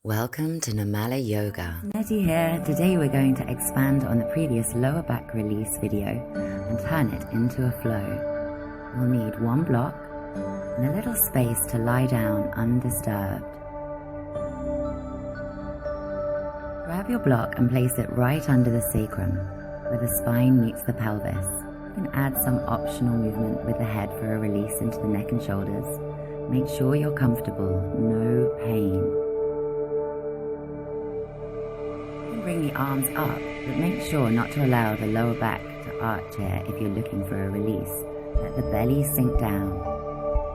Welcome to Nirmala Yoga. Nette here. Today we're going to expand on the previous lower back release video and turn it into a flow. You'll need one block and a little space to lie down undisturbed. Grab your block and place it right under the sacrum, where the spine meets the pelvis. You can add some optional movement with the head for a release into the neck and shoulders. Make sure you're comfortable, no pain. Bring the arms up, but make sure not to allow the lower back to arch here if you're looking for a release. Let the belly sink down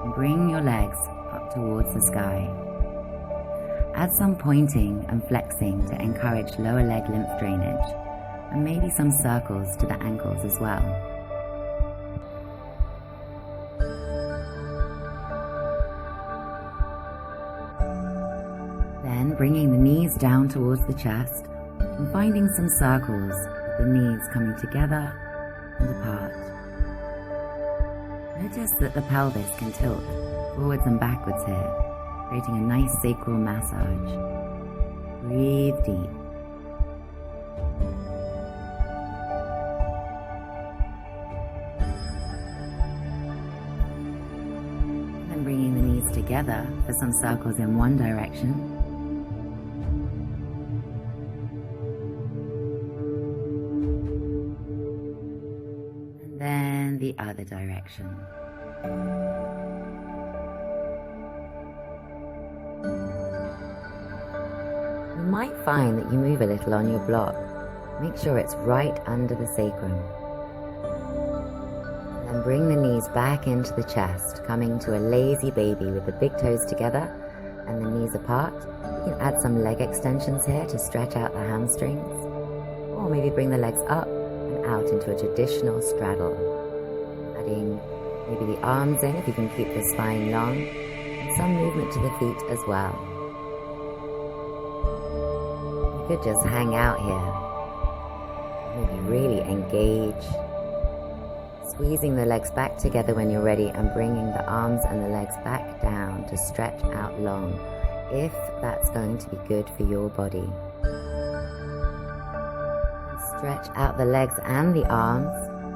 and bring your legs up towards the sky. Add some pointing and flexing to encourage lower leg lymph drainage, and maybe some circles to the ankles as well. Then bringing the knees down towards the chest, and finding some circles with the knees coming together and apart. Notice that the pelvis can tilt forwards and backwards here, creating a nice sacral massage. Breathe deep. And then bringing the knees together for some circles in one direction. Then the other direction. You might find that you move a little on your block. Make sure it's right under the sacrum. And then bring the knees back into the chest, coming to a lazy baby with the big toes together and the knees apart. You can add some leg extensions here to stretch out the hamstrings, or maybe bring the legs up out into a traditional straddle, adding maybe the arms in if you can keep the spine long, and some movement to the feet as well. You could just hang out here, maybe really engage, squeezing the legs back together when you're ready and bringing the arms and the legs back down to stretch out long, if that's going to be good for your body. Stretch out the legs and the arms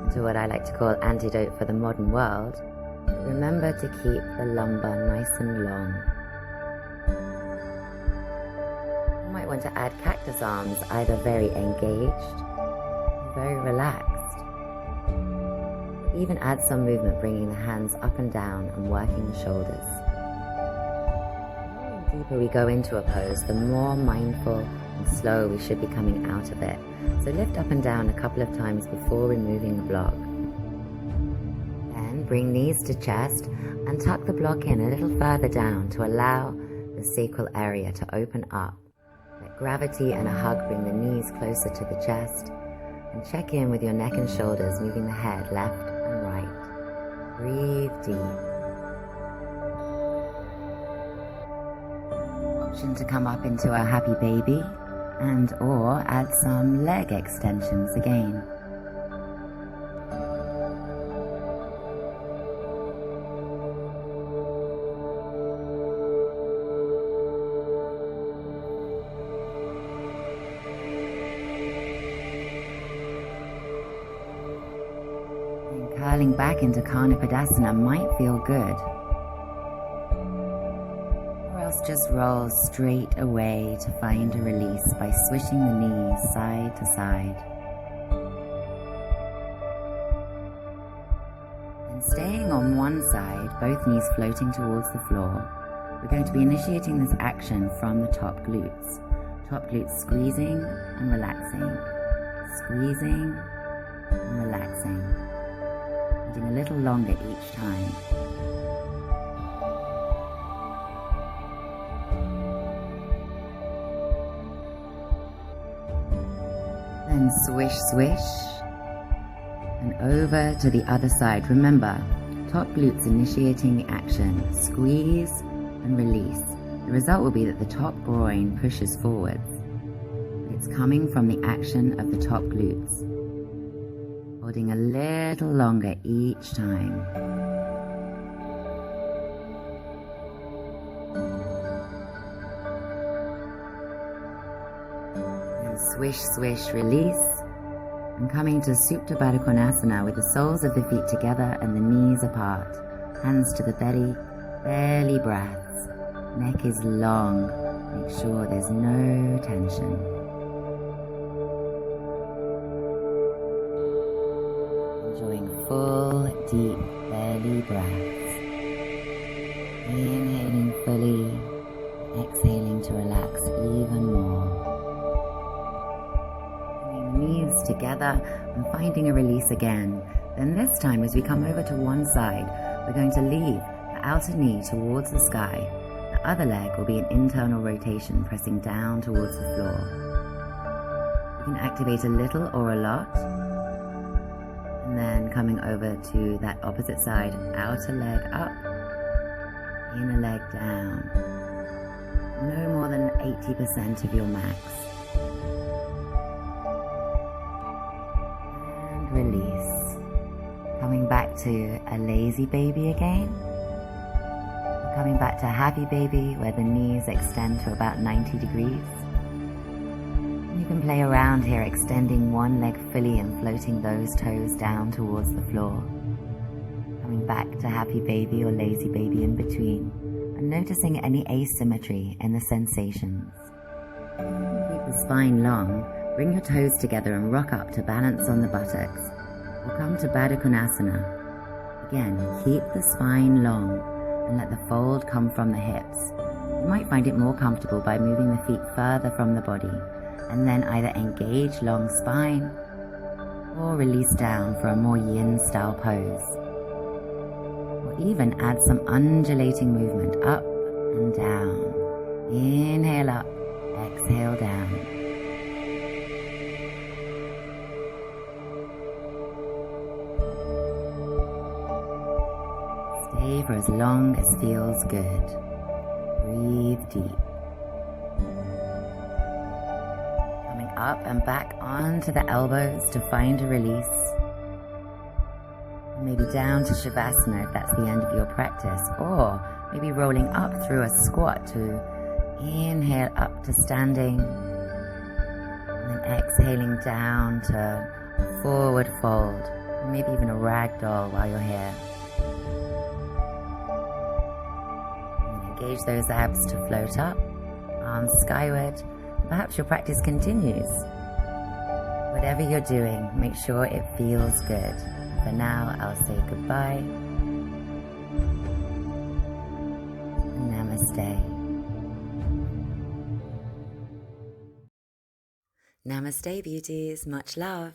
into what I like to call antidote for the modern world. Remember to keep the lumbar nice and long. You might want to add cactus arms, either very engaged or very relaxed. Even add some movement, bringing the hands up and down and working the shoulders. The deeper we go into a pose, the more mindful and slow we should be coming out of it. So lift up and down a couple of times before removing the block. Then bring knees to chest and tuck the block in a little further down to allow the sacral area to open up. Let gravity and a hug bring the knees closer to the chest, and check in with your neck and shoulders, moving the head left and right. Breathe deep. Option to come up into a happy baby, and or add some leg extensions again. And curling back into Padasana might feel good. Just roll straight away to find a release by swishing the knees side to side. And staying on one side, both knees floating towards the floor, we're going to be initiating this action from the top glutes. Top glutes squeezing and relaxing, squeezing and relaxing, holding a little longer each time. And swish, swish, and over to the other side. Remember, top glutes initiating the action, squeeze and release. The result will be that the top groin pushes forwards. It's coming from the action of the top glutes, holding a little longer each time. And swish, swish, release. And coming to Supta Baddha Konasana with the soles of the feet together and the knees apart. Hands to the belly breaths. Neck is long. Make sure there's no tension. Enjoying full, deep belly breaths. Inhaling fully, exhaling to relax even more. Bringing the knees together and finding a release again. Then this time as we come over to one side, we're going to leave the outer knee towards the sky. The other leg will be an internal rotation, pressing down towards the floor. You can activate a little or a lot. And then coming over to that opposite side, outer leg up, inner leg down. No more than 80% of your max. And release. Coming back to a lazy baby again. Coming back to a happy baby where the knees extend to about 90 degrees. You can play around here, extending one leg fully and floating those toes down towards the floor. Coming back to happy baby or lazy baby in between, and noticing any asymmetry in the sensations. Keep the spine long, bring your toes together and rock up to balance on the buttocks. We'll come to Baddha Konasana. Again, keep the spine long and let the fold come from the hips. You might find it more comfortable by moving the feet further from the body, and then either engage long spine or release down for a more yin style pose. Or even add some undulating movement up and down. Inhale up, exhale down. Stay for as long as feels good. Breathe deep. Up and back onto the elbows to find a release. Maybe down to Shavasana if that's the end of your practice, or maybe rolling up through a squat to inhale up to standing, and then exhaling down to a forward fold, maybe even a ragdoll while you're here. And then engage those abs to float up, arms skyward. Perhaps your practice continues. Whatever you're doing, make sure it feels good. For now, I'll say goodbye. Namaste. Namaste, beauties. Much love.